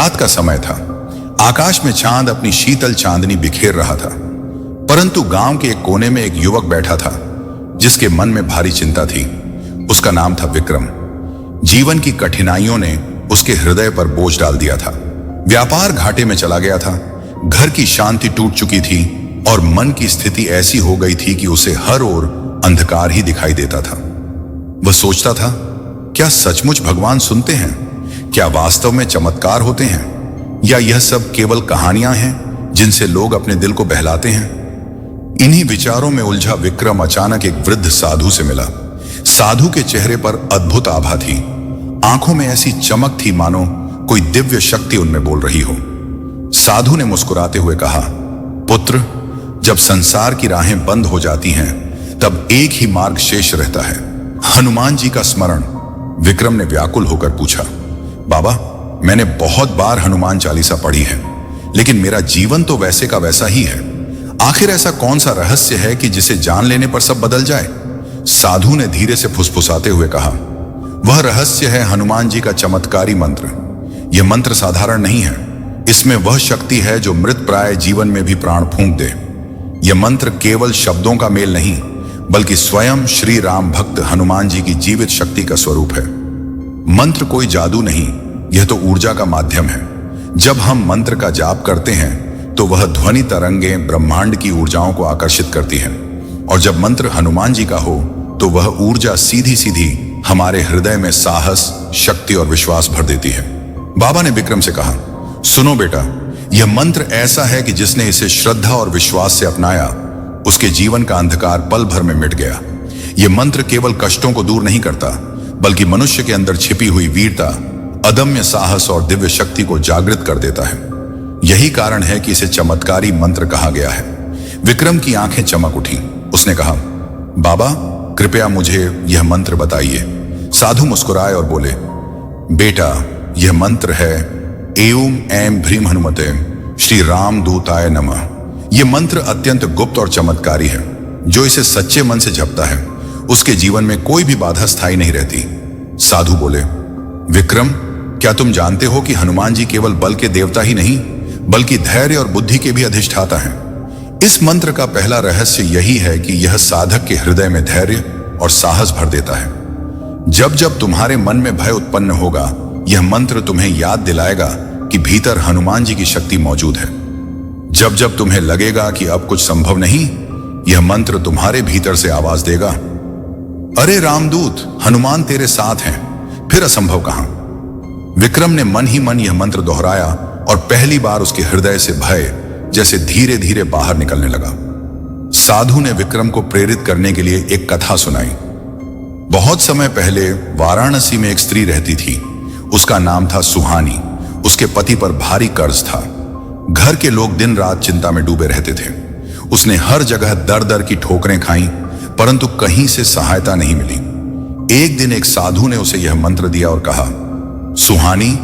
रात का समय था। आकाश में चांद अपनी शीतल चांदनी बिखेर रहा था, परंतु गांव के एक कोने में एक युवक बैठा था जिसके मन में भारी चिंता थी। उसका नाम था विक्रम। जीवन की कठिनाइयों ने उसके हृदय पर बोझ डाल दिया था। व्यापार घाटे में चला गया था, घर की शांति टूट चुकी थी और मन की स्थिति ऐसी हो गई थी कि उसे हर ओर अंधकार ही दिखाई देता था। वह सोचता था, क्या सचमुच भगवान सुनते हैं? क्या वास्तव में चमत्कार होते हैं, या यह सब केवल कहानियां हैं जिनसे लोग अपने दिल को बहलाते हैं? इन्हीं विचारों में उलझा विक्रम अचानक एक वृद्ध साधु से मिला। साधु के चेहरे पर अद्भुत आभा थी, आंखों में ऐसी चमक थी मानो कोई दिव्य शक्ति उनमें बोल रही हो। साधु ने मुस्कुराते हुए कहा, पुत्र, जब संसार की राहें बंद हो जाती हैं तब एक ही मार्ग शेष रहता है, हनुमान जी का स्मरण। विक्रम ने व्याकुल होकर पूछा, बाबा, मैंने बहुत बार हनुमान चालीसा पढ़ी है, लेकिन मेरा जीवन तो वैसे का वैसा ही है। आखिर ऐसा कौन सा रहस्य है कि जिसे जान लेने पर सब बदल जाए? साधु ने धीरे से फुसफुसाते हुए कहा, वह रहस्य है हनुमान जी का चमत्कारी मंत्र। यह मंत्र साधारण नहीं है, इसमें वह शक्ति है जो मृत प्राय जीवन में भी प्राण फूंक दे। यह मंत्र केवल शब्दों का मेल नहीं, बल्कि स्वयं श्री राम भक्त हनुमान जी की जीवित शक्ति का स्वरूप है। मंत्र कोई जादू नहीं, यह तो ऊर्जा का माध्यम है। जब हम मंत्र का जाप करते हैं तो वह ध्वनि तरंगें ब्रह्मांड की ऊर्जाओं को आकर्षित करती हैं, और जब मंत्र हनुमान जी का हो तो वह ऊर्जा सीधी सीधी हमारे हृदय में साहस, शक्ति और विश्वास भर देती है। बाबा ने विक्रम से कहा, सुनो बेटा, यह मंत्र ऐसा है कि जिसने इसे श्रद्धा और विश्वास से अपनाया, उसके जीवन का अंधकार पल भर में मिट गया। यह मंत्र केवल कष्टों को दूर नहीं करता, बल्कि मनुष्य के अंदर छिपी हुई वीरता, अदम्य साहस और दिव्य शक्ति को जागृत कर देता है। यही कारण है कि इसे चमत्कारी मंत्र कहा गया है। विक्रम की आंखें चमक उठी। उसने कहा, बाबा, कृपया मुझे यह मंत्र बताइए। साधु मुस्कुराए और बोले, बेटा, यह मंत्र है एवं ऐं भ्रीम हनुमते श्री राम दूताय नमः। यह मंत्र अत्यंत गुप्त और चमत्कारी है। जो इसे सच्चे मन से जपता है उसके जीवन में कोई भी बाधा स्थायी नहीं रहती। साधु बोले, विक्रम, क्या तुम जानते हो कि हनुमान जी केवल बल के देवता ही नहीं, बल्कि धैर्य और बुद्धि के भी अधिष्ठाता हैं? इस मंत्र का पहला रहस्य यही है कि यह साधक के हृदय में धैर्य और साहस भर देता है। जब जब तुम्हारे मन में भय उत्पन्न होगा, यह मंत्र तुम्हें याद दिलाएगा कि भीतर हनुमान जी की शक्ति मौजूद है। जब जब तुम्हें लगेगा कि अब कुछ संभव नहीं, यह मंत्र तुम्हारे भीतर से आवाज देगा, अरे रामदूत, हनुमान तेरे साथ हैं, फिर असंभव कहां। विक्रम ने मन ही मन यह मंत्र दोहराया और पहली बार उसके हृदय से भय जैसे धीरे धीरे बाहर निकलने लगा। साधु ने विक्रम को प्रेरित करने के लिए एक कथा सुनाई। बहुत समय पहले वाराणसी में एक स्त्री रहती थी। उसका नाम था सुहानी। उसके पति पर भारी कर्ज था। घर के लोग दिन रात चिंता में डूबे रहते थे। उसने हर जगह दर दर की ठोकरें खाई, परंतु कहीं से सहायता नहीं मिली। एक दिन एक साधु ने उसे यह मंत्र दिया और कहा, सुहानी,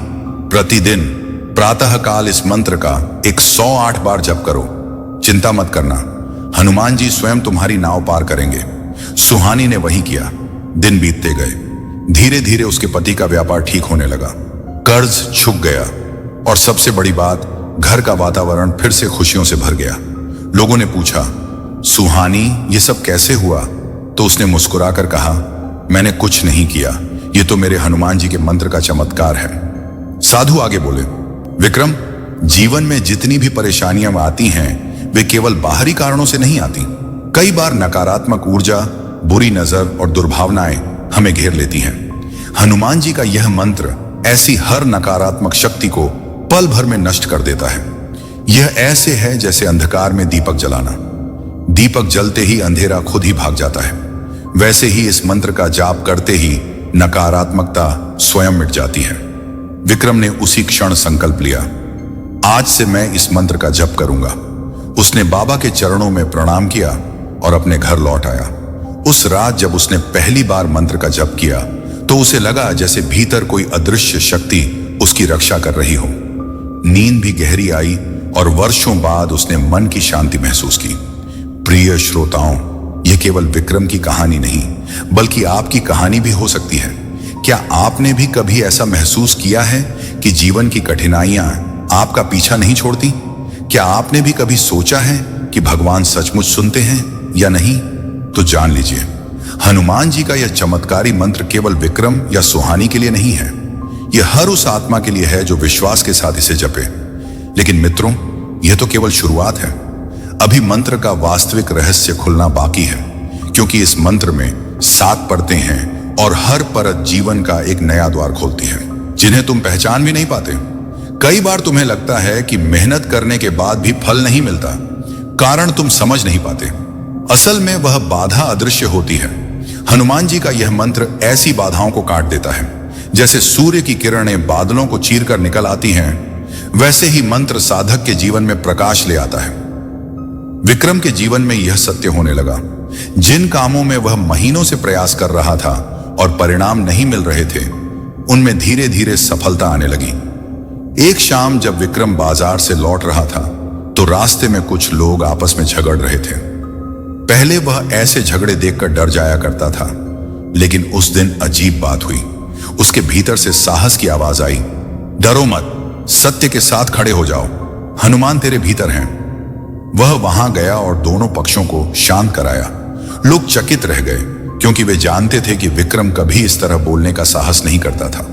प्रतिदिन प्रातःकाल इस मंत्र का 108 बार जप करो। चिंता मत करना, हनुमान जी स्वयं तुम्हारी नाव पार करेंगे। सुहानी ने वही किया। दिन बीतते गए। धीरे धीरे उसके पति का व्यापार ठीक होने लगा, कर्ज छुप गया और सबसे बड़ी बात, घर का वातावरण फिर से खुशियों से भर गया। लोगों ने पूछा, सुहानी, ये सब कैसे हुआ? तो उसने मुस्कुराकर कहा, मैंने कुछ नहीं किया, ये तो मेरे हनुमान जी के मंत्र का चमत्कार है। साधु आगे बोले, विक्रम, जीवन में जितनी भी परेशानियां आती हैं वे केवल बाहरी कारणों से नहीं आती। कई बार नकारात्मक ऊर्जा, बुरी नजर और दुर्भावनाएं हमें घेर लेती हैं। हनुमान जी का यह मंत्र ऐसी हर नकारात्मक शक्ति को पल भर में नष्ट कर देता है। यह ऐसे है जैसे अंधकार में दीपक जलाना। दीपक जलते ही अंधेरा खुद ही भाग जाता है। वैसे ही इस मंत्र का जाप करते ही नकारात्मकता स्वयं मिट जाती है। विक्रम ने उसी क्षण संकल्प लिया, आज से मैं इस मंत्र का जप करूंगा। उसने बाबा के चरणों में प्रणाम किया और अपने घर लौट आया। उस रात जब उसने पहली बार मंत्र का जप किया तो उसे लगा जैसे भीतर कोई अदृश्य शक्ति उसकी रक्षा कर रही हो। नींद भी गहरी आई और वर्षों बाद उसने मन की शांति महसूस की। प्रिय श्रोताओं, यह केवल विक्रम की कहानी नहीं, बल्कि आपकी कहानी भी हो सकती है। क्या आपने भी कभी ऐसा महसूस किया है कि जीवन की कठिनाइयां आपका पीछा नहीं छोड़ती? क्या आपने भी कभी सोचा है कि भगवान सचमुच सुनते हैं या नहीं? तो जान लीजिए, हनुमान जी का यह चमत्कारी मंत्र केवल विक्रम या सुहानी के लिए नहीं है। यह हर उस आत्मा के लिए है जो विश्वास के साथ इसे जपे। लेकिन मित्रों, यह तो केवल शुरुआत है। अभी मंत्र का वास्तविक रहस्य खुलना बाकी है, क्योंकि इस मंत्र में 7 परतें हैं और हर परत जीवन का एक नया द्वार खोलती है, जिन्हें तुम पहचान भी नहीं पाते। कई बार तुम्हें लगता है कि मेहनत करने के बाद भी फल नहीं मिलता, कारण तुम समझ नहीं पाते। असल में वह बाधा अदृश्य होती है। हनुमान जी का यह मंत्र ऐसी बाधाओं को काट देता है, जैसे सूर्य की किरणें बादलों को चीरकर निकल आती हैं, वैसे ही मंत्र साधक के जीवन में प्रकाश ले आता है। विक्रम के जीवन में यह सत्य होने लगा। जिन कामों में वह महीनों से प्रयास कर रहा था और परिणाम नहीं मिल रहे थे, उनमें धीरे धीरे सफलता आने लगी। एक शाम जब विक्रम बाजार से लौट रहा था, तो रास्ते में कुछ लोग आपस में झगड़ रहे थे। पहले वह ऐसे झगड़े देखकर डर जाया करता था, लेकिन उस दिन अजीब बात हुई। उसके भीतर से साहस की आवाज आई, डरो मत, सत्य के साथ खड़े हो जाओ, हनुमान तेरे भीतर हैं। वह वहां गया और दोनों पक्षों को शांत कराया। लोग चकित रह गए, क्योंकि वे जानते थे कि विक्रम कभी इस तरह बोलने का साहस नहीं करता था।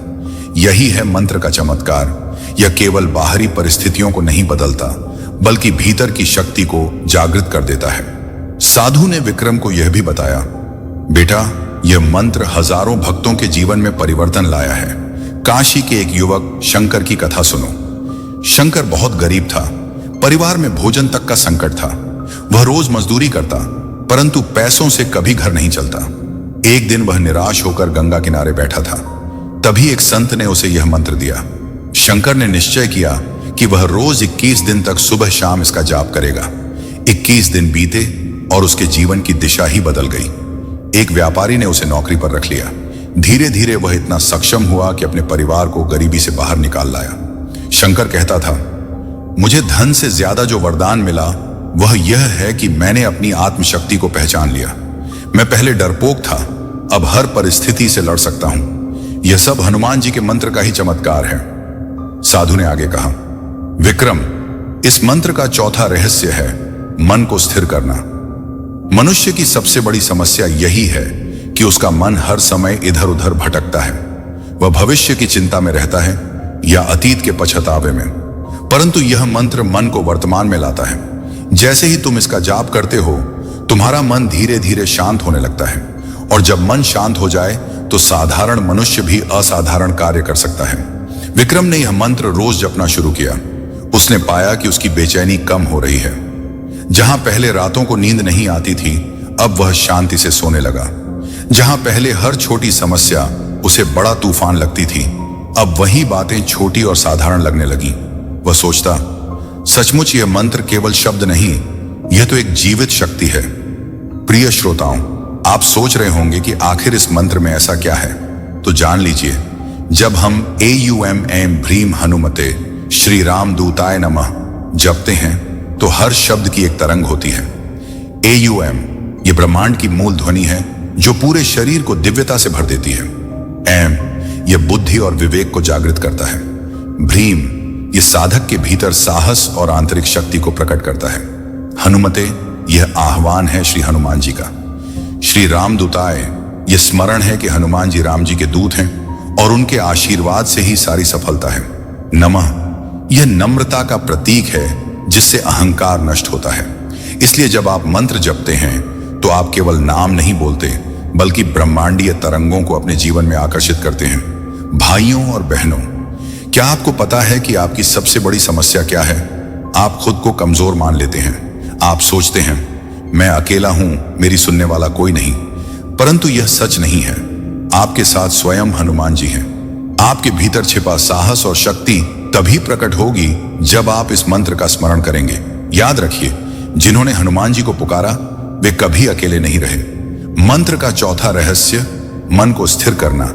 यही है मंत्र का चमत्कार। यह केवल बाहरी परिस्थितियों को नहीं बदलता, बल्कि भीतर की शक्ति को जागृत कर देता है। साधु ने विक्रम को यह भी बताया, बेटा, यह मंत्र हजारों भक्तों के जीवन में परिवर्तन लाया है। काशी के एक युवक शंकर की कथा सुनो। शंकर बहुत गरीब था, परिवार में भोजन तक का संकट था। वह रोज मजदूरी करता, परंतु पैसों से कभी घर नहीं चलता। एक दिन वह निराश होकर गंगा किनारे बैठा था। तभी एक संत ने उसे यह मंत्र दिया। शंकर ने निश्चय किया कि वह रोज 21 दिन तक सुबह शाम इसका जाप करेगा। 21 दिन बीते और उसके जीवन की दिशा ही बदल गई। एक व्यापारी ने उसे नौकरी पर रख लिया। धीरे धीरे वह इतना सक्षम हुआ कि अपने परिवार को गरीबी से बाहर निकाल लाया। शंकर कहता था, मुझे धन से ज्यादा जो वरदान मिला वह यह है कि मैंने अपनी आत्मशक्ति को पहचान लिया। मैं पहले डरपोक था, अब हर परिस्थिति से लड़ सकता हूं। यह सब हनुमान जी के मंत्र का ही चमत्कार है। साधु ने आगे कहा, विक्रम, इस मंत्र का चौथा रहस्य है मन को स्थिर करना। मनुष्य की सबसे बड़ी समस्या यही है कि उसका मन हर समय इधर उधर भटकता है। वह भविष्य की चिंता में रहता है या अतीत के पछतावे में। परंतु यह मंत्र मन को वर्तमान में लाता है। जैसे ही तुम इसका जाप करते हो, तुम्हारा मन धीरे धीरे शांत होने लगता है, और जब मन शांत हो जाए तो साधारण मनुष्य भी असाधारण कार्य कर सकता है। विक्रम ने यह मंत्र रोज जपना शुरू किया। उसने पाया कि उसकी बेचैनी कम हो रही है। जहां पहले रातों को नींद नहीं आती थी, अब वह शांति से सोने लगा। जहां पहले हर छोटी समस्या उसे बड़ा तूफान लगती थी, अब वही बातें छोटी और साधारण लगने लगी। वह सोचता, सचमुच यह मंत्र केवल शब्द नहीं, यह तो एक जीवित शक्ति है। प्रिय श्रोताओं, आप सोच रहे होंगे कि आखिर इस मंत्र में ऐसा क्या है, तो जान लीजिए। जब हम AUM भ्रीम हनुमते श्री राम दूताय नमः जपते हैं, तो हर शब्द की एक तरंग होती है। AUM ये ब्रह्मांड की मूल ध्वनि है, जो पूरे शरीर को दिव्यता से भर देती है। M यह बुद्धि और विवेक को जागृत करता है। भ्रीम ये साधक के भीतर साहस और आंतरिक शक्ति को प्रकट करता है। हनुमते यह आह्वान है श्री हनुमान जी का। श्री राम दूताय यह स्मरण है कि हनुमान जी राम जी के दूत हैं और उनके आशीर्वाद से ही सारी सफलता है। नमः यह नम्रता का प्रतीक है, जिससे अहंकार नष्ट होता है। इसलिए जब आप मंत्र जपते हैं, तो आप केवल नाम नहीं बोलते, बल्कि ब्रह्मांडीय तरंगों को अपने जीवन में आकर्षित करते हैं। भाइयों और बहनों, क्या आपको पता है कि आपकी सबसे बड़ी समस्या क्या है? आप खुद को कमजोर मान लेते हैं। आप सोचते हैं, मैं अकेला हूं, मेरी सुनने वाला कोई नहीं। परंतु यह सच नहीं है। आपके साथ स्वयं हनुमान जी हैं। आपके भीतर छिपा साहस और शक्ति तभी प्रकट होगी जब आप इस मंत्र का स्मरण करेंगे। याद रखिए, जिन्होंने हनुमान जी को पुकारा, वे कभी अकेले नहीं रहे। मंत्र का चौथा रहस्य, मन को स्थिर करना,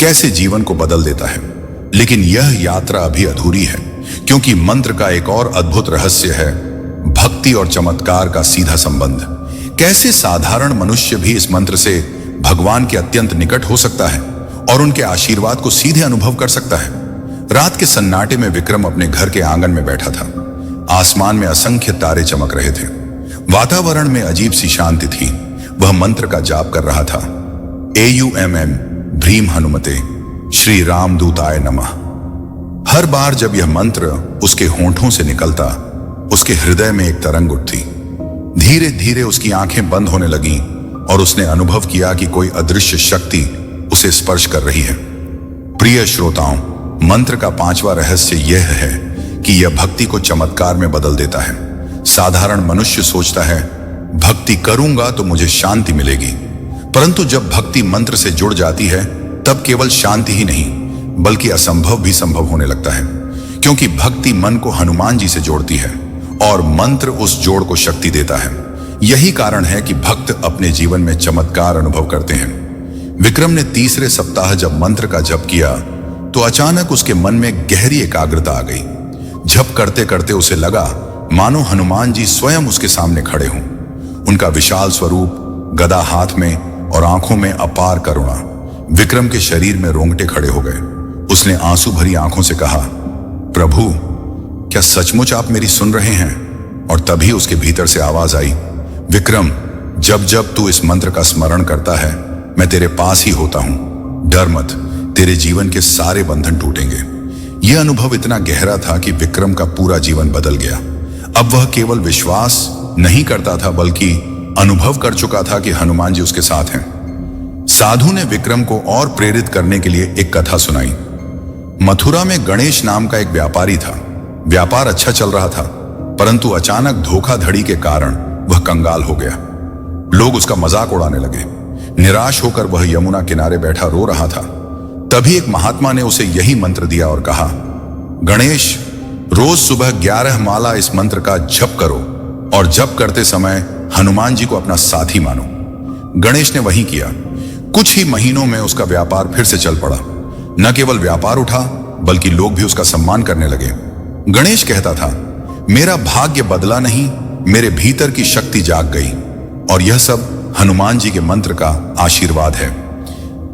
कैसे जीवन को बदल देता है। लेकिन यह यात्रा अभी अधूरी है, क्योंकि मंत्र का एक और अद्भुत रहस्य है, भक्ति और चमत्कार का सीधा संबंध। कैसे साधारण मनुष्य भी इस मंत्र से भगवान के अत्यंत निकट हो सकता है और उनके आशीर्वाद को सीधे अनुभव कर सकता है। रात के सन्नाटे में विक्रम अपने घर के आंगन में बैठा था। आसमान में असंख्य तारे चमक रहे थे। वातावरण में अजीब सी शांति थी। वह मंत्र का जाप कर रहा था। AUMM भ्रीम हनुमते श्री रामदूताय नमः। हर बार जब यह मंत्र उसके होंठों से निकलता, उसके हृदय में एक तरंग उठती। धीरे धीरे उसकी आंखें बंद होने लगीं और उसने अनुभव किया कि कोई अदृश्य शक्ति उसे स्पर्श कर रही है। प्रिय श्रोताओं, मंत्र का 5वां रहस्य यह है कि यह भक्ति को चमत्कार में बदल देता है। साधारण मनुष्य सोचता है, भक्ति करूंगा तो मुझे शांति मिलेगी, परंतु जब भक्ति मंत्र से जुड़ जाती है तब केवल शांति ही नहीं बल्कि असंभव भी संभव होने लगता है, क्योंकि भक्ति मन को हनुमान जी से जोड़ती है और मंत्र उस जोड़ को शक्ति देता है। यही कारण है कि भक्त अपने जीवन में चमत्कार अनुभव करते हैं। विक्रम ने तीसरे सप्ताह जब मंत्र का जप किया तो अचानक उसके मन में गहरी एकाग्रता आ गई। जप करते करते उसे लगा मानो हनुमान जी स्वयं उसके सामने खड़े हों। उनका विशाल स्वरूप, गदा हाथ में और आंखों में अपार करुणा। विक्रम के शरीर में रोंगटे खड़े हो गए। उसने आंसू भरी आंखों से कहा, प्रभु, क्या सचमुच आप मेरी सुन रहे हैं? और तभी उसके भीतर से आवाज आई, विक्रम, जब जब तू इस मंत्र का स्मरण करता है मैं तेरे पास ही होता हूं। डर मत, तेरे जीवन के सारे बंधन टूटेंगे। यह अनुभव इतना गहरा था कि विक्रम का पूरा जीवन बदल गया। अब वह केवल विश्वास नहीं करता था बल्कि अनुभव कर चुका था कि हनुमान जी उसके साथ हैं। साधु ने विक्रम को और प्रेरित करने के लिए एक कथा सुनाई। मथुरा में गणेश नाम का एक व्यापारी था। व्यापार अच्छा चल रहा था, परंतु अचानक धोखाधड़ी के कारण वह कंगाल हो गया। लोग उसका मजाक उड़ाने लगे। निराश होकर वह यमुना किनारे बैठा रो रहा था। तभी एक महात्मा ने उसे यही मंत्र दिया और कहा, गणेश, रोज सुबह 11 माला इस मंत्र का जप करो और जप करते समय हनुमान जी को अपना साथी मानो। गणेश ने वही किया। कुछ ही महीनों में उसका व्यापार फिर से चल पड़ा। न केवल व्यापार उठा बल्कि लोग भी उसका सम्मान करने लगे। गणेश कहता था, मेरा भाग्य बदला नहीं, मेरे भीतर की शक्ति जाग गई और यह सब हनुमान जी के मंत्र का आशीर्वाद है।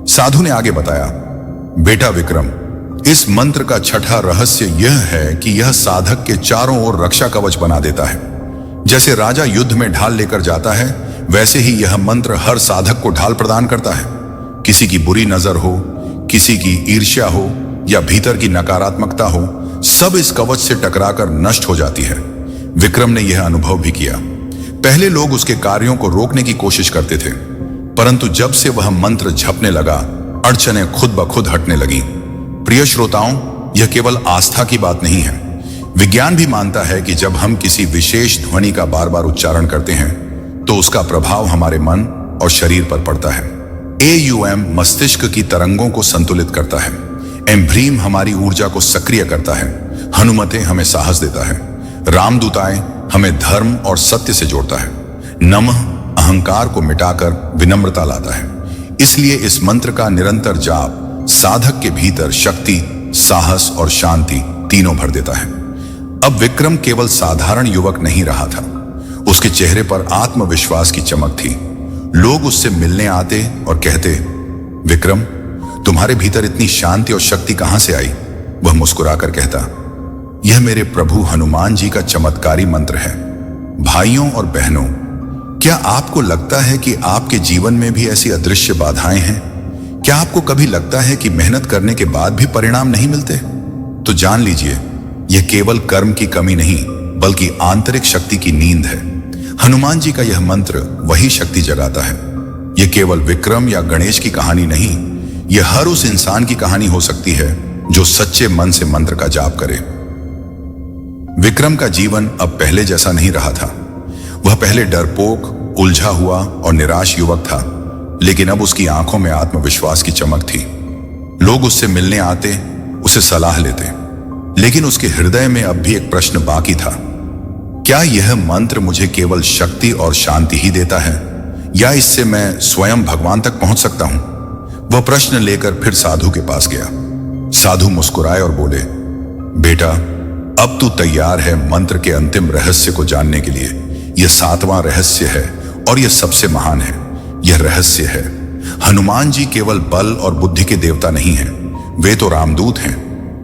साधु ने आगे बताया, बेटा विक्रम, इस मंत्र का छठा रहस्य यह है कि यह साधक के चारों ओर रक्षा कवच बना देता है। जैसे राजा युद्ध में ढाल लेकर जाता है, वैसे ही यह मंत्र हर साधक को ढाल प्रदान करता है। किसी की बुरी नजर हो, किसी की ईर्ष्या हो या भीतर की नकारात्मकता हो, सब इस कवच से टकराकर नष्ट हो जाती है। विक्रम ने यह अनुभव भी किया। पहले लोग उसके कार्यों को रोकने की कोशिश करते थे, परंतु जब से वह मंत्र जपने लगा, अड़चनें खुद ब खुद हटने लगी। प्रिय श्रोताओं, यह केवल आस्था की बात नहीं है। विज्ञान भी मानता है कि जब हम किसी विशेष ध्वनि का बार बार उच्चारण करते हैं तो उसका प्रभाव हमारे मन और शरीर पर पड़ता है। AUM मस्तिष्क की तरंगों को संतुलित करता है। भ्रीम हमारी ऊर्जा को सक्रिय करता है। हनुमते हमें साहस देता है। रामदूताय हमें धर्म और सत्य से जोड़ता है। नमः अहंकार को मिटाकर विनम्रता लाता है। इसलिए इस मंत्र का निरंतर जाप साधक के भीतर शक्ति, साहस और शांति तीनों भर देता है। अब विक्रम केवल साधारण युवक नहीं रहा था। उसके चेहरे पर आत्मविश्वास की चमक थी। लोग उससे मिलने आते और कहते, विक्रम, तुम्हारे भीतर इतनी शांति और शक्ति कहां से आई? वह मुस्कुराकर कहता, यह मेरे प्रभु हनुमान जी का चमत्कारी मंत्र है। भाइयों और बहनों, क्या आपको लगता है कि आपके जीवन में भी ऐसी अदृश्य बाधाएं हैं? क्या आपको कभी लगता है कि मेहनत करने के बाद भी परिणाम नहीं मिलते? तो जान लीजिए, यह केवल कर्म की कमी नहीं बल्कि आंतरिक शक्ति की नींद है। हनुमान जी का यह मंत्र वही शक्ति जगाता है। यह केवल विक्रम या गणेश की कहानी नहीं, यह हर उस इंसान की कहानी हो सकती है जो सच्चे मन से मंत्र का जाप करे। विक्रम का जीवन अब पहले जैसा नहीं रहा था। वह पहले डरपोक, उलझा हुआ और निराश युवक था, लेकिन अब उसकी आंखों में आत्मविश्वास की चमक थी। लोग उससे मिलने आते, उसे सलाह लेते, लेकिन उसके हृदय में अब भी एक प्रश्न बाकी था। क्या यह मंत्र मुझे केवल शक्ति और शांति ही देता है, या इससे मैं स्वयं भगवान तक पहुंच सकता हूं? वह प्रश्न लेकर फिर साधु के पास गया। साधु मुस्कुराए और बोले, बेटा, अब तू तैयार है मंत्र के अंतिम रहस्य को जानने के लिए। यह 7वां रहस्य है और यह सबसे महान है। यह रहस्य है, हनुमान जी केवल बल और बुद्धि के देवता नहीं हैं, वे तो रामदूत हैं।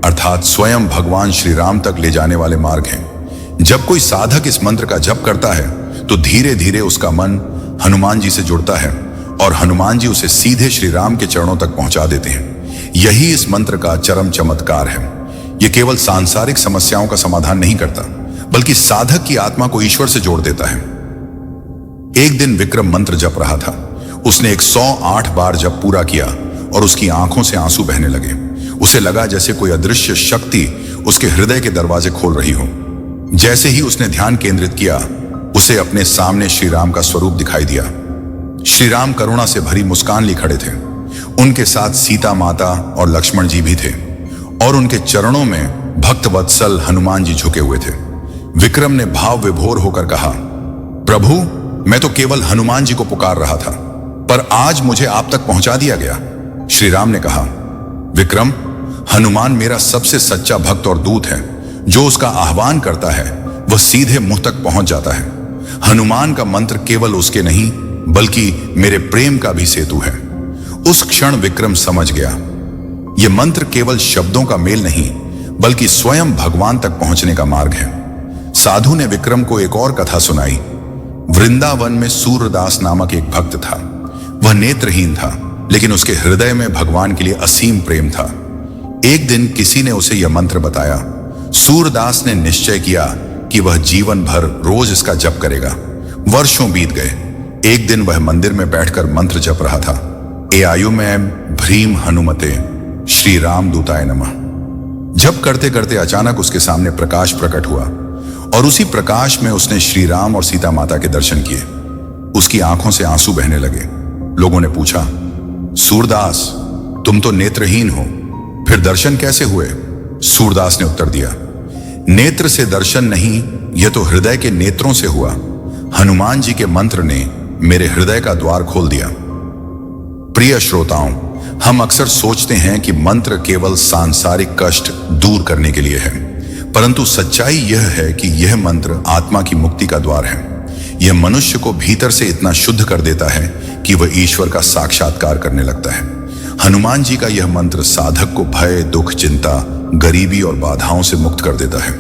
अर्थात स्वयं भगवान श्री राम तक ले जाने वाले मार्ग हैं। जब कोई साधक इस मंत्र का जप करता है तो धीरे धीरे उसका मन हनुमान जी से जुड़ता है और हनुमान जी उसे सीधे श्री राम के चरणों तक पहुंचा देते हैं। यही इस मंत्र का चरम चमत्कार है। यह केवल सांसारिक समस्याओं का समाधान नहीं करता, बल्कि साधक की आत्मा को ईश्वर से जोड़ देता है। एक दिन विक्रम मंत्र जप रहा था। उसने 108 बार जप पूरा किया और उसकी आंखों से आंसू बहने लगे। उसे लगा जैसे कोई अदृश्य शक्ति उसके हृदय के दरवाजे खोल रही हो। जैसे ही उसने ध्यान केंद्रित किया, उसे अपने सामने श्री राम का स्वरूप दिखाई दिया। श्री राम करुणा से भरी मुस्कान लिए खड़े थे। उनके साथ सीता माता और लक्ष्मण जी भी थे और उनके चरणों में भक्त वत्सल हनुमान जी झुके हुए थे। विक्रम ने भाव विभोर होकर कहा, प्रभु, मैं तो केवल हनुमान जी को पुकार रहा था, पर आज मुझे आप तक पहुंचा दिया गया। श्री राम ने कहा, विक्रम, हनुमान मेरा सबसे सच्चा भक्त और दूत है। जो उसका आह्वान करता है वह सीधे मुंह तक पहुंच जाता है। हनुमान का मंत्र केवल उसके नहीं, बल्कि मेरे प्रेम का भी सेतु है। उस क्षण विक्रम समझ गया, यह मंत्र केवल शब्दों का मेल नहीं, बल्कि स्वयं भगवान तक पहुंचने का मार्ग है। साधु ने विक्रम को एक और कथा सुनाई। वृंदावन में सूरदास नामक एक भक्त था। वह नेत्रहीन था, लेकिन उसके हृदय में भगवान के लिए असीम प्रेम था। एक दिन किसी ने उसे यह मंत्र बताया। सूरदास ने निश्चय किया कि वह जीवन भर रोज इसका जप करेगा। वर्षों बीत गए। एक दिन वह मंदिर में बैठकर मंत्र जप रहा था। ए आयु में भ्रीम हनुमते श्री राम दूताय नमः। जप करते करते अचानक उसके सामने प्रकाश प्रकट हुआ और उसी प्रकाश में उसने श्री राम और सीता माता के दर्शन किए। उसकी आंखों से आंसू बहने लगे। लोगों ने पूछा, सूरदास, तुम तो नेत्रहीन हो, फिर दर्शन कैसे हुए? सूरदास ने उत्तर दिया, नेत्र से दर्शन नहीं, यह तो हृदय के नेत्रों से हुआ। हनुमान जी के मंत्र ने मेरे हृदय का द्वार खोल दिया। प्रिय श्रोताओं, हम अक्सर सोचते हैं कि मंत्र केवल सांसारिक कष्ट दूर करने के लिए है, परंतु सच्चाई यह है कि यह मंत्र आत्मा की मुक्ति का द्वार है। यह मनुष्य को भीतर से इतना शुद्ध कर देता है कि वह ईश्वर का साक्षात्कार करने लगता है। हनुमान जी का यह मंत्र साधक को भय, दुख, चिंता, गरीबी और बाधाओं से मुक्त कर देता है,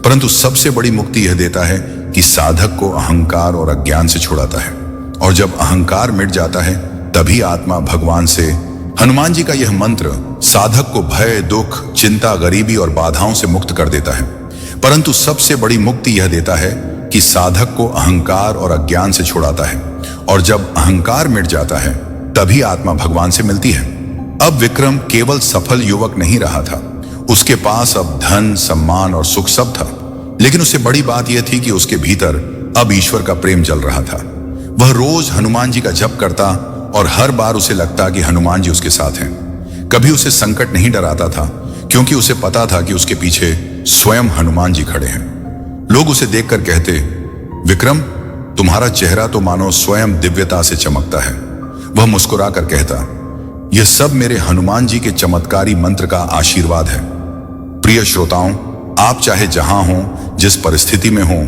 परंतु सबसे बड़ी मुक्ति यह देता है कि साधक को अहंकार और अज्ञान से छुड़ाता है। और जब अहंकार मिट जाता है, तभी आत्मा भगवान से। हनुमान जी का यह मंत्र साधक को भय, दुख, चिंता, गरीबी और बाधाओं से मुक्त कर देता है, परंतु सबसे बड़ी मुक्ति यह देता है कि साधक को अहंकार और अज्ञान से छुड़ाता है। और जब अहंकार मिट जाता है, तभी आत्मा भगवान से मिलती है। अब विक्रम केवल सफल युवक नहीं रहा था। उसके पास अब धन, सम्मान और सुख सब था, लेकिन उससे बड़ी बात यह थी कि उसके भीतर अब ईश्वर का प्रेम जल रहा था। वह रोज हनुमान जी का जप करता और हर बार उसे लगता कि हनुमान जी उसके साथ हैं। कभी उसे संकट नहीं डराता था, क्योंकि उसे पता था कि उसके पीछे स्वयं हनुमान जी खड़े हैं। लोग उसे देखकर कहते, विक्रम, तुम्हारा चेहरा तो मानो स्वयं दिव्यता से चमकता है। वह मुस्कुरा कर कहता, यह सब मेरे हनुमान जी के चमत्कारी मंत्र का आशीर्वाद है। प्रिय श्रोताओं, आप चाहे जहां हो, जिस परिस्थिति में हो,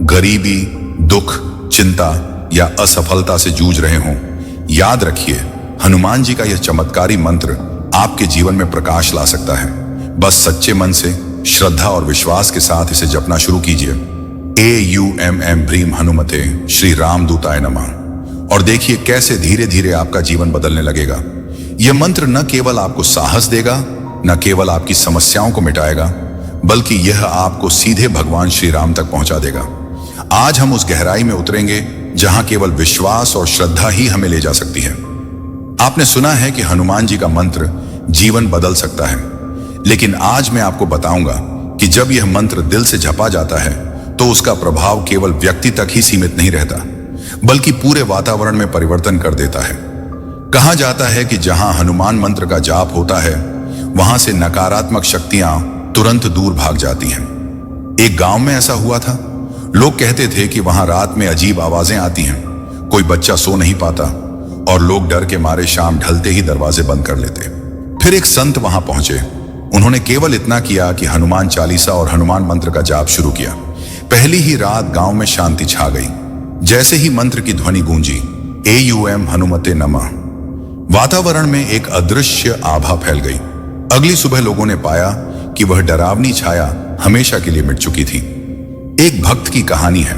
गरीबी, दुख, चिंता या असफलता से जूझ रहे हों, याद रखिए, हनुमान जी का यह चमत्कारी मंत्र आपके जीवन में प्रकाश ला सकता है। बस सच्चे मन से, श्रद्धा और विश्वास के साथ इसे जपना शुरू कीजिए। AUMM भ्रीम हनुमते श्री राम दूताय नमः। और देखिए कैसे धीरे धीरे आपका जीवन बदलने लगेगा। यह मंत्र न केवल आपको साहस देगा, न केवल आपकी समस्याओं को मिटाएगा, बल्कि यह आपको सीधे भगवान श्री राम तक पहुंचा देगा। आज हम उस गहराई में उतरेंगे जहां केवल विश्वास और श्रद्धा ही हमें ले जा सकती है। आपने सुना है कि हनुमान जी का मंत्र जीवन बदल सकता है, लेकिन आज मैं आपको बताऊंगा कि जब यह मंत्र दिल से जपा जाता है, तो उसका प्रभाव केवल व्यक्ति तक ही सीमित नहीं रहता, बल्कि पूरे वातावरण में परिवर्तन कर देता है। कहा जाता है कि जहां हनुमान मंत्र का जाप होता है, वहां से नकारात्मक शक्तियां तुरंत दूर भाग जाती हैं। एक गांव में ऐसा हुआ था। लोग कहते थे कि वहां रात में अजीब आवाजें आती हैं, कोई बच्चा सो नहीं पाता और लोग डर के मारे शाम ढलते ही दरवाजे बंद कर लेते। फिर एक संत वहां पहुंचे। उन्होंने केवल इतना किया कि हनुमान चालीसा और हनुमान मंत्र का जाप शुरू किया। पहली ही रात गांव में शांति छा गई। जैसे ही मंत्र की ध्वनि गूंजी, AUM हनुमते नमः, वातावरण में एक अदृश्य आभा फैल गई। अगली सुबह लोगों ने पाया कि वह डरावनी छाया हमेशा के लिए मिट चुकी थी। एक भक्त की कहानी है।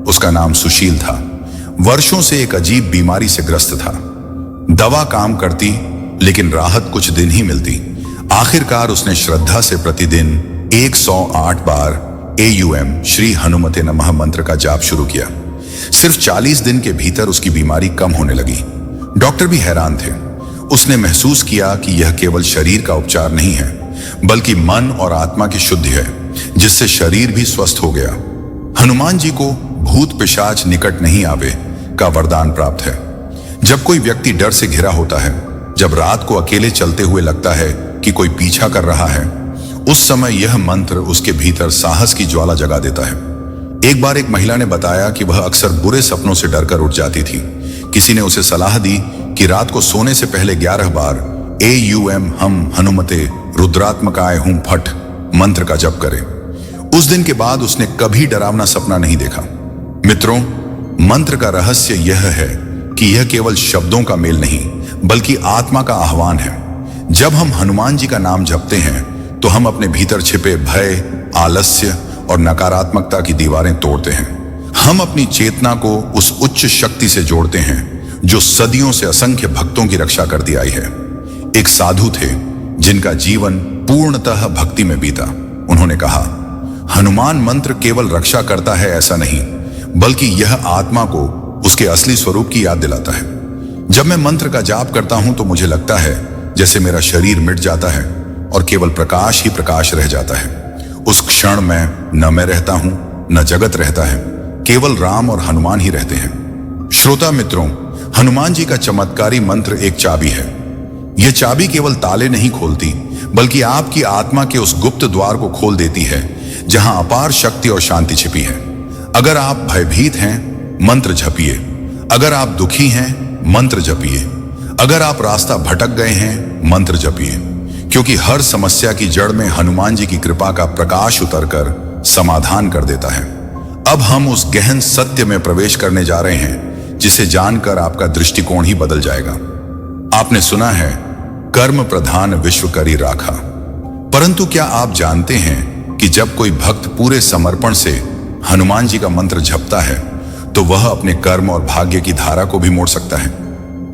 उसका नाम सुशील था। वर्षों से एक अजीब बीमारी से ग्रस्त था। दवा काम करती, लेकिन राहत कुछ दिन ही मिलती। आखिरकार उसने श्रद्धा से प्रतिदिन 108 बार AUM श्री हनुमते नमः मंत्र का जाप शुरू किया। सिर्फ 40 दिन के भीतर उसकी बीमारी कम होने लगी। डॉक्टर भी हैरान थे। उसने महसूस किया कि यह केवल शरीर का उपचार नहीं है, बल्कि मन और आत्मा की शुद्धि है, जिससे शरीर भी स्वस्थ हो गया। हनुमान जी को भूत पिशाच निकट नहीं आवे का वरदान प्राप्त है। जब कोई व्यक्ति डर से घिरा होता है, जब रात को अकेले चलते हुए लगता है कि कोई पीछा कर रहा है, उस समय यह मंत्र उसके भीतर साहस की ज्वाला जगा देता है। एक बार एक महिला ने बताया कि वह अक्सर बुरे सपनों से डरकर उठ जाती थी। किसी ने उसे सलाह दी कि रात को सोने से पहले 11 बार AUM हम हनुमते रुद्रात्मकाय हुं फट मंत्र का जप करे। उस दिन के बाद उसने कभी डरावना सपना नहीं देखा। मित्रों, मंत्र का रहस्य यह है कि यह केवल शब्दों का मेल नहीं, बल्कि आत्मा का आह्वान है। जब हम हनुमान जी का नाम जपते हैं तो हम अपने भीतर छिपे भय, आलस्य और नकारात्मकता की दीवारें तोड़ते हैं। हम अपनी चेतना को उस उच्च शक्ति से जोड़ते हैं जो सदियों से असंख्य भक्तों की रक्षा करती आई है। एक साधु थे जिनका जीवन पूर्णतः भक्ति में बीता। उन्होंने कहा, हनुमान मंत्र केवल रक्षा करता है ऐसा नहीं, बल्कि यह आत्मा को उसके असली स्वरूप की याद दिलाता है। जब मैं मंत्र का जाप करता हूं तो मुझे लगता है जैसे मेरा शरीर मिट जाता है और केवल प्रकाश ही प्रकाश रह जाता है। उस क्षण में न मैं रहता हूं, न जगत रहता है, केवल राम और हनुमान ही रहते हैं। श्रोता मित्रों, हनुमान जी का चमत्कारी मंत्र एक चाबी है। यह चाबी केवल ताले नहीं खोलती, बल्कि आपकी आत्मा के उस गुप्त द्वार को खोल देती है जहां अपार शक्ति और शांति छिपी है। अगर आप भयभीत हैं, मंत्र जपिए। अगर आप दुखी हैं, मंत्र जपिए। अगर आप रास्ता भटक गए हैं, मंत्र जपिए, क्योंकि हर समस्या की जड़ में हनुमान जी की कृपा का प्रकाश उतरकर समाधान कर देता है। अब हम उस गहन सत्य में प्रवेश करने जा रहे हैं जिसे जानकर आपका दृष्टिकोण ही बदल जाएगा। आपने सुना है, कर्म प्रधान विश्व करी राखा। परंतु क्या आप जानते हैं कि जब कोई भक्त पूरे समर्पण से हनुमान जी का मंत्र जपता है तो वह अपने कर्म और भाग्य की धारा को भी मोड़ सकता है।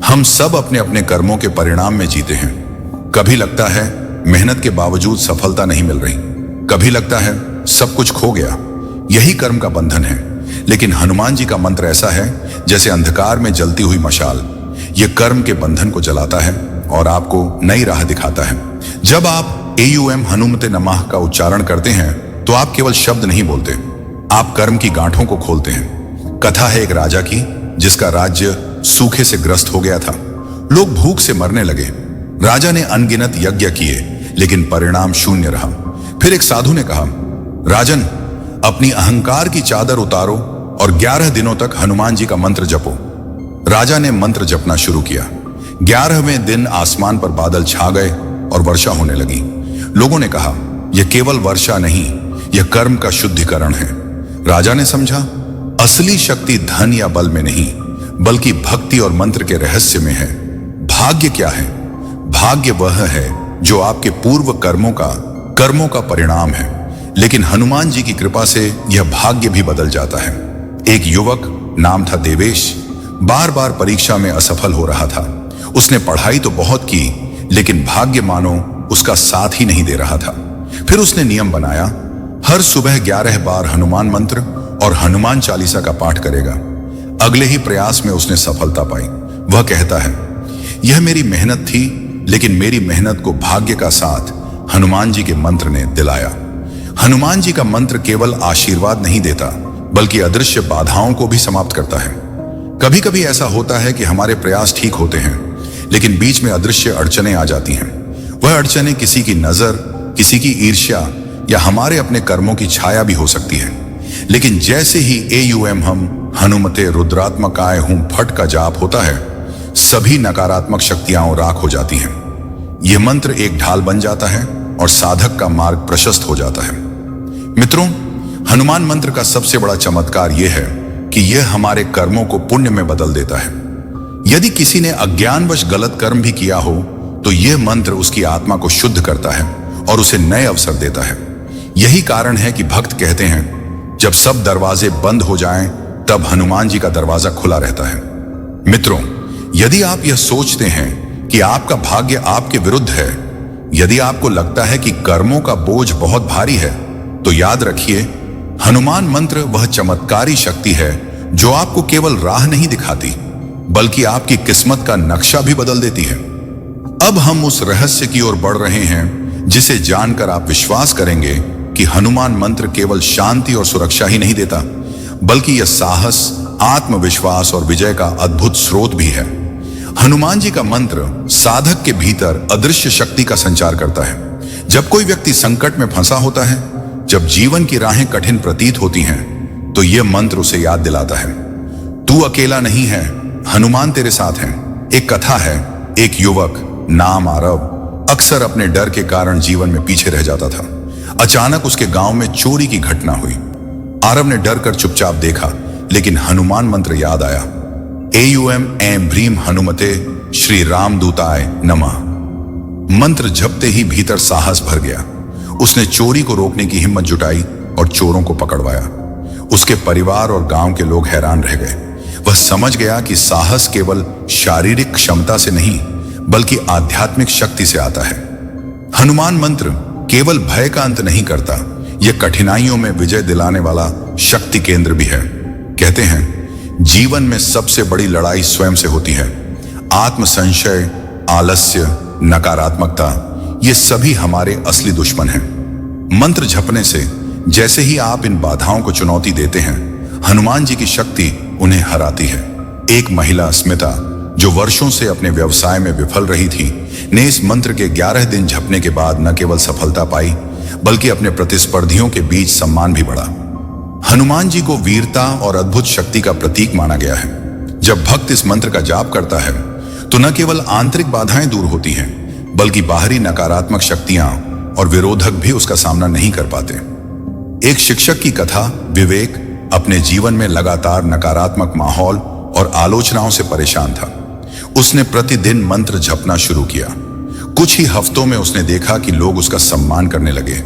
हम सब अपने अपने कर्मों के परिणाम में जीते हैं। कभी लगता है मेहनत के बावजूद सफलता नहीं मिल रही, कभी लगता है सब कुछ खो गया। यही कर्म का बंधन है। लेकिन हनुमान जी का मंत्र ऐसा है जैसे अंधकार में जलती हुई मशाल। यह कर्म के बंधन को जलाता है और आपको नई राह दिखाता है। जब आप AUM हनुमते नमः का उच्चारण करते हैं तो आप केवल शब्द नहीं बोलते, आप कर्म की गांठों को खोलते हैं। कथा है एक राजा की जिसका राज्य सूखे से ग्रस्त हो गया था। लोग भूख से मरने लगे। राजा ने अनगिनत यज्ञ किए, लेकिन परिणाम शून्य रहा। फिर एक साधु ने कहा, राजन, अपनी अहंकार की चादर उतारो और 11 दिनों तक हनुमान जी का मंत्र जपो। राजा ने मंत्र जपना शुरू किया। 11वें दिन आसमान पर बादल छा गए और वर्षा होने लगी। लोगों ने कहा, यह केवल वर्षा नहीं, यह कर्म का शुद्धिकरण है। राजा ने समझा, असली शक्ति धन या बल में नहीं, बल्कि भक्ति और मंत्र के रहस्य में है। भाग्य क्या है? भाग्य वह है जो आपके पूर्व कर्मों का परिणाम है। लेकिन हनुमान जी की कृपा से यह भाग्य भी बदल जाता है। एक युवक, नाम था देवेश, बार बार परीक्षा में असफल हो रहा था। उसने पढ़ाई तो बहुत की, लेकिन भाग्य मानो उसका साथ ही नहीं दे रहा था। फिर उसने नियम बनाया, हर सुबह 11 बार हनुमान मंत्र और हनुमान चालीसा का पाठ करेगा। अगले ही प्रयास में उसने सफलता पाई। वह कहता है, यह मेरी मेहनत थी, लेकिन मेरी मेहनत को भाग्य का साथ हनुमान जी के मंत्र ने दिलाया। हनुमान जी का मंत्र केवल आशीर्वाद नहीं देता, बल्कि अदृश्य बाधाओं को भी समाप्त करता है। कभी कभी ऐसा होता है कि हमारे प्रयास ठीक होते हैं, लेकिन बीच में अदृश्य अड़चनें आ जाती हैं। वह अड़चनें किसी की नजर, किसी की ईर्ष्या या हमारे अपने कर्मों की छाया भी हो सकती है। लेकिन जैसे ही AUM हम हनुमते रुद्रात्मकाय हुं फट का जाप होता है, सभी नकारात्मक शक्तियां राख हो जाती हैं। यह मंत्र एक ढाल बन जाता है और साधक का मार्ग प्रशस्त हो जाता है। मित्रों, हनुमान मंत्र का सबसे बड़ा चमत्कार यह है कि यह हमारे कर्मों को पुण्य में बदल देता है। यदि किसी ने अज्ञानवश गलत कर्म भी किया हो तो यह मंत्र उसकी आत्मा को शुद्ध करता है, और उसे नए अवसर देता है। यही कारण है कि भक्त कहते हैं, जब सब दरवाजे बंद हो जाएं, तब हनुमान जी का दरवाजा खुला रहता है। मित्रों, यदि आप यह सोचते हैं कि आपका भाग्य आपके विरुद्ध है, यदि आपको लगता है कि कर्मों का बोझ बहुत भारी है, तो याद रखिए, हनुमान मंत्र वह चमत्कारी शक्ति है जो आपको केवल राह नहीं दिखाती, बल्कि आपकी किस्मत का नक्शा भी बदल देती है। अब हम उस रहस्य की ओर बढ़ रहे हैं जिसे जानकर आप विश्वास करेंगे कि हनुमान मंत्र केवल शांति और सुरक्षा ही नहीं देता, बल्कि यह साहस, आत्मविश्वास और विजय का अद्भुत स्रोत भी है। हनुमान जी का मंत्र साधक के भीतर अदृश्य शक्ति का संचार करता है। जब कोई व्यक्ति संकट में फंसा होता है, जब जीवन की राहें कठिन प्रतीत होती हैं, तो यह मंत्र उसे याद दिलाता है, तू अकेला नहीं है, हनुमान तेरे साथ हैं। एक कथा है, एक युवक नाम आरव अक्सर अपने डर के कारण जीवन में पीछे रह जाता था। अचानक उसके गांव में चोरी की घटना हुई। आरव ने डर कर चुपचाप देखा, लेकिन हनुमान मंत्र याद आया। एयूएम ऐं भ्रीम हनुमते श्री राम दूताय नमः। मंत्र जपते ही भीतर साहस भर गया। उसने चोरी को रोकने की हिम्मत जुटाई और चोरों को पकड़वाया। उसके परिवार और गांव के लोग हैरान रह गए। वह समझ गया कि साहस केवल शारीरिक क्षमता से नहीं, बल्कि आध्यात्मिक शक्ति से आता है। हनुमान मंत्र केवल भय का अंत नहीं करता, यह कठिनाइयों में विजय दिलाने वाला शक्ति केंद्र भी है। कहते हैं, जीवन में सबसे बड़ी लड़ाई स्वयं से होती है। आत्मसंशय, आलस्य, नकारात्मकता, ये सभी हमारे असली दुश्मन हैं। मंत्र जपने से जैसे ही आप इन बाधाओं को चुनौती देते हैं, हनुमान जी की शक्ति उन्हें हराती है। एक महिला स्मिता, जो वर्षों से अपने व्यवसाय में विफल रही थी, ने इस मंत्र के 11 दिन जपने के बाद न केवल सफलता पाई, बल्कि अपने प्रतिस्पर्धियों के बीच सम्मान भी बढ़ा। हनुमान जी को वीरता और अद्भुत शक्ति का प्रतीक माना गया है। जब भक्त इस मंत्र का जाप करता है, तो न केवल आंतरिक बाधाएं दूर होती हैं, बल्कि बाहरी नकारात्मक शक्तियां और विरोधक भी उसका सामना नहीं कर पाते। एक शिक्षक की कथा, विवेक अपने जीवन में लगातार नकारात्मक माहौल और आलोचनाओं से परेशान था। उसने प्रतिदिन मंत्र जपना शुरू किया। कुछ ही हफ्तों में उसने देखा कि लोग उसका सम्मान करने लगे,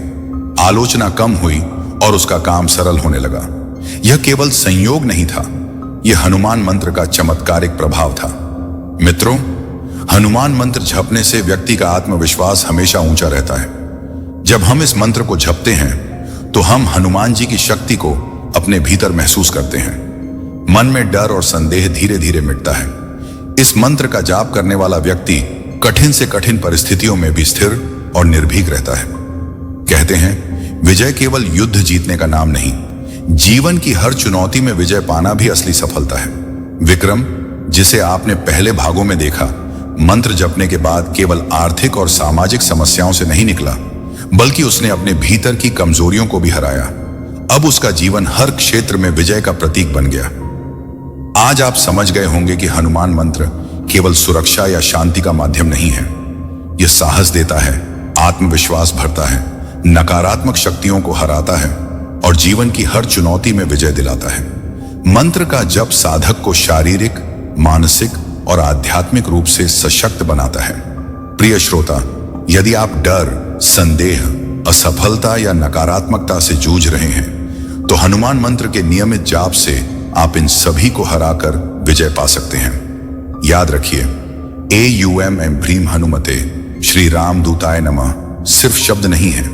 आलोचना कम हुई और उसका काम सरल होने लगा। यह केवल संयोग नहीं था, यह हनुमान मंत्र का चमत्कारिक प्रभाव था। मित्रों, हनुमान मंत्र जपने से व्यक्ति का आत्मविश्वास हमेशा ऊंचा रहता है। जब हम इस मंत्र को जपते हैं, तो हम हनुमान जी की शक्ति को अपने भीतर महसूस करते हैं। मन में डर और संदेह धीरे धीरे मिटता है। इस मंत्र का जाप करने वाला व्यक्ति कठिन से कठिन परिस्थितियों में भी स्थिर और निर्भीक रहता है। कहते हैं, विजय केवल युद्ध जीतने का नाम नहीं, जीवन की हर चुनौती में विजय पाना भी असली सफलता है। विक्रम, जिसे आपने पहले भागों में देखा, मंत्र जपने के बाद केवल आर्थिक और सामाजिक समस्याओं से नहीं निकला, बल्कि उसने अपने भीतर की कमजोरियों को भी हराया। अब उसका जीवन हर क्षेत्र में विजय का प्रतीक बन गया। आज आप समझ गए होंगे कि हनुमान मंत्र केवल सुरक्षा या शांति का माध्यम नहीं है। यह साहस देता है, आत्मविश्वास भरता है, नकारात्मक शक्तियों को हराता है और जीवन की हर चुनौती में विजय दिलाता है। मंत्र का जप साधक को शारीरिक, मानसिक और आध्यात्मिक रूप से सशक्त बनाता है। प्रिय श्रोता, यदि आप डर, संदेह, असफलता या नकारात्मकता से जूझ रहे हैं, तो हनुमान मंत्र के नियमित जाप से आप इन सभी को हराकर विजय पा सकते हैं। याद रखिए, एयूएम ऐं भ्रीम हनुमते श्री राम दूताय नमः सिर्फ शब्द नहीं है,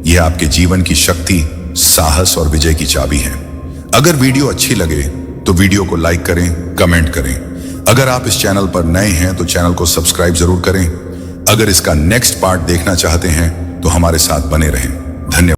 यह आपके जीवन की शक्ति, साहस और विजय की चाबी है। अगर वीडियो अच्छी लगे तो वीडियो को लाइक करें, कमेंट करें। अगर आप इस चैनल पर नए हैं तो चैनल को सब्सक्राइब जरूर करें। अगर इसका नेक्स्ट पार्ट देखना चाहते हैं तो हमारे साथ बने रहें। धन्यवाद।